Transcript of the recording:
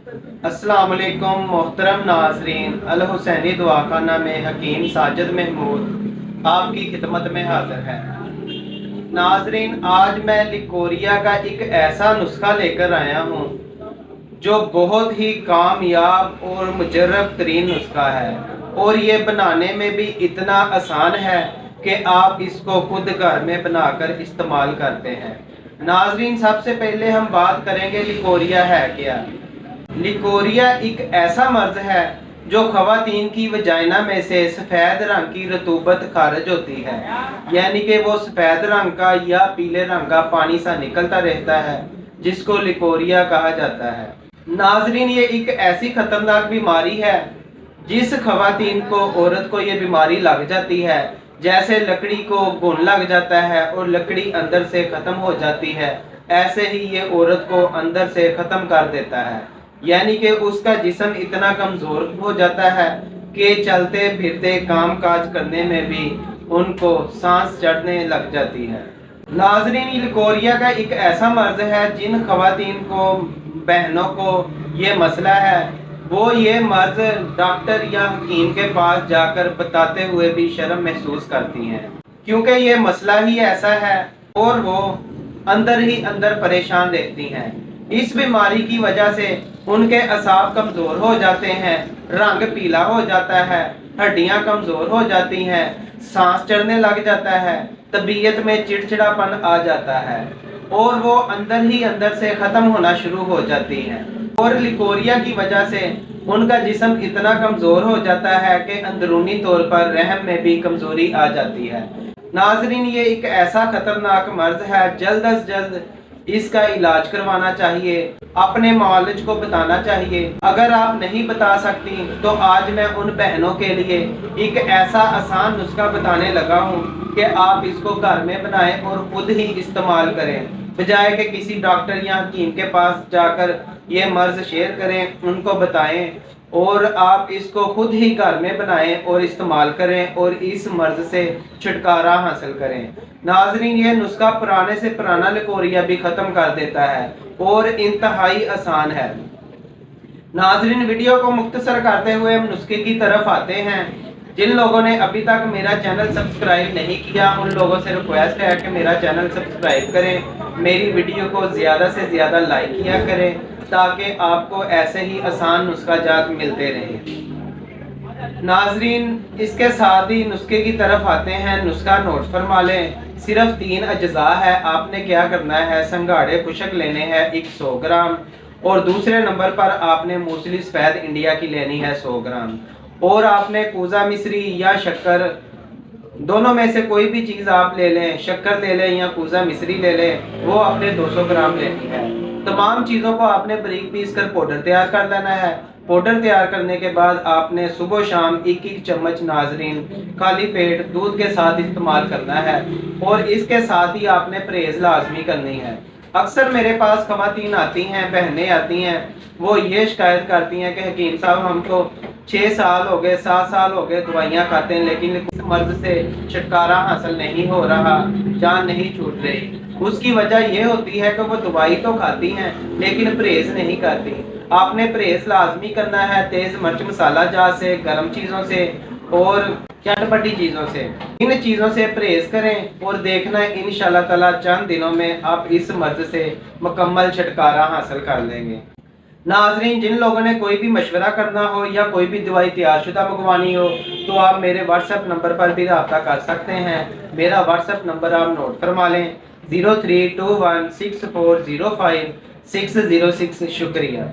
अस्सलाम वालेकुम मोहतरम नाजरीन, अल हुसैनी दवाखाना में हकीम साजिद महमूद आपकी खिदमत में हाजिर है। नाजरीन, आज मैं लिकोरिया का एक ऐसा नुस्खा लेकर आया हूँ जो बहुत ही कामयाब और मुजर्रब तरीन नुस्खा है, और ये बनाने में भी इतना आसान है कि आप इसको खुद घर में बनाकर इस्तेमाल करते हैं। नाजरीन, सबसे पहले हम बात करेंगे लिकोरिया है क्या। लिकोरिया एक ऐसा मर्ज है जो खवातीन की वजाइना में से सफ़ेद रंग की रतूबत खारिज होती है, यानी कि वो सफ़ेद रंग का या पीले रंग का पानी सा निकलता रहता है, जिसको लिकोरिया कहा जाता है। नाजरीन, ये एक ऐसी खतरनाक बीमारी है जिस खवातीन को औरत को ये बीमारी लग जाती है, जैसे लकड़ी को घुन लग जाता है और लकड़ी अंदर से ख़त्म हो जाती है, ऐसे ही ये औरत को अंदर से ख़त्म कर देता है। यानी कि उसका जिस्म इतना कमज़ोर हो जाता है कि चलते फिरते काम काज करने में भी उनको सांस चढ़ने लग जाती है। नाजरीन, लिकोरिया का एक ऐसा मर्ज है जिन खवातीन को, बहनों को ये मसला है, वो ये मर्ज डॉक्टर या हकीम के पास जाकर बताते हुए भी शर्म महसूस करती हैं, क्योंकि ये मसला ही ऐसा है और वो अंदर ही अंदर परेशान रहती हैं। इस बीमारी की वजह से उनके असाब कमज़ोर हो जाते हैं, रंग पीला हो जाता है, हड्डियां कमज़ोर हो जाती हैं, सांस चढ़ने लग जाता है, तबीयत में चिड़चिड़ापन आ जाता है और वो अंदर ही अंदर से ख़त्म होना शुरू हो जाती हैं। और लिकोरिया की वजह से उनका जिस्म इतना कमज़ोर हो जाता है कि अंदरूनी तौर पर रहम में भी कमज़ोरी आ जाती है। नाजरीन, ये एक ऐसा खतरनाक मर्ज है, जल्द अज जल्द इसका इलाज करवाना चाहिए, अपने मौलज को बताना चाहिए। अगर आप नहीं बता सकती तो आज मैं उन बहनों के लिए एक ऐसा आसान नुस्खा बताने लगा हूँ कि आप इसको घर में बनाएं और खुद ही इस्तेमाल करें, बजाय कि किसी डॉक्टर या हकीम के पास जाकर ये मर्ज शेयर करें, उनको बताएं, और आप इसको खुद ही घर में बनाएं और इस्तेमाल करें और इस मर्ज से छुटकारा हासिल करें। नाजरीन, ये नुस्खा पुराने से पुराना लिकोरिया भी ख़त्म कर देता है और इंतहाई आसान है। नाजरीन, वीडियो को मुख्तसर करते हुए हम नुस्खे की तरफ आते हैं। जिन लोगों ने अभी तक मेरा चैनल सब्सक्राइब नहीं किया, उन लोगों से रिक्वेस्ट है कि मेरा चैनल सब्सक्राइब करें, मेरी वीडियो को ज़्यादा से ज़्यादा लाइक किया करें, ताकि आपको ऐसे ही आसान नुस्खा जात मिलते रहें। नाजरीन, इसके साथ ही नुस्खे की तरफ आते हैं। नुस्खा नोट फरमा लें। सिर्फ 3 अज्जा है। आपने क्या करना है, संघाड़े खुशक लेने हैं 100 ग्राम, और दूसरे नंबर पर आपने मूसली सफ़ेद इंडिया की लेनी है 100 ग्राम, और आपने कूजा मिश्री या शक्कर, दोनों में से कोई भी चीज़ आप ले लें, शक्कर ले लें या कूजा मिश्री ले लें, वो आपने 200 ग्राम लेनी है। तमाम चीज़ों को आपने बारीक पीस कर पाउडर तैयार कर लेना है। पाउडर तैयार करने के बाद आपने सुबह शाम 1-1 चम्मच नाजरीन खाली पेट दूध के साथ इस्तेमाल करना है, और इसके साथ ही आपने परहेज़ लाजमी करनी है। अक्सर मेरे पास खवातीन आती हैं, बहनें आती हैं, वो ये शिकायत करती हैं कि हकीम साहब, हमको 6 साल हो गए, 7 साल हो गए दवाइयाँ खाते हैं, लेकिन इस मर्ज से छुटकारा हासिल नहीं हो रहा, जान नहीं छूट रही। उसकी वजह यह होती है कि वो दवाई तो खाती हैं लेकिन परहेज़ नहीं करती। आपने परहेज़ लाजमी करना है तेज़ मिर्च मसाला जात से, गर्म चीज़ों से और चटपटी चीज़ों से। इन चीज़ों से परहेज़ करें और देखना इंशाअल्लाह ताला चंद दिनों में आप इस मर्ज से मुकम्मल छुटकारा हासिल कर लेंगे। नाजरीन, जिन लोगों ने कोई भी मशवरा करना हो या कोई भी दवाई तैयारशुदा मंगवानी हो, तो आप मेरे व्हाट्सएप नंबर पर भी रब्ता कर सकते हैं। मेरा व्हाट्सएप नंबर आप नोट फरमा लें, 03216405 606। शुक्रिया।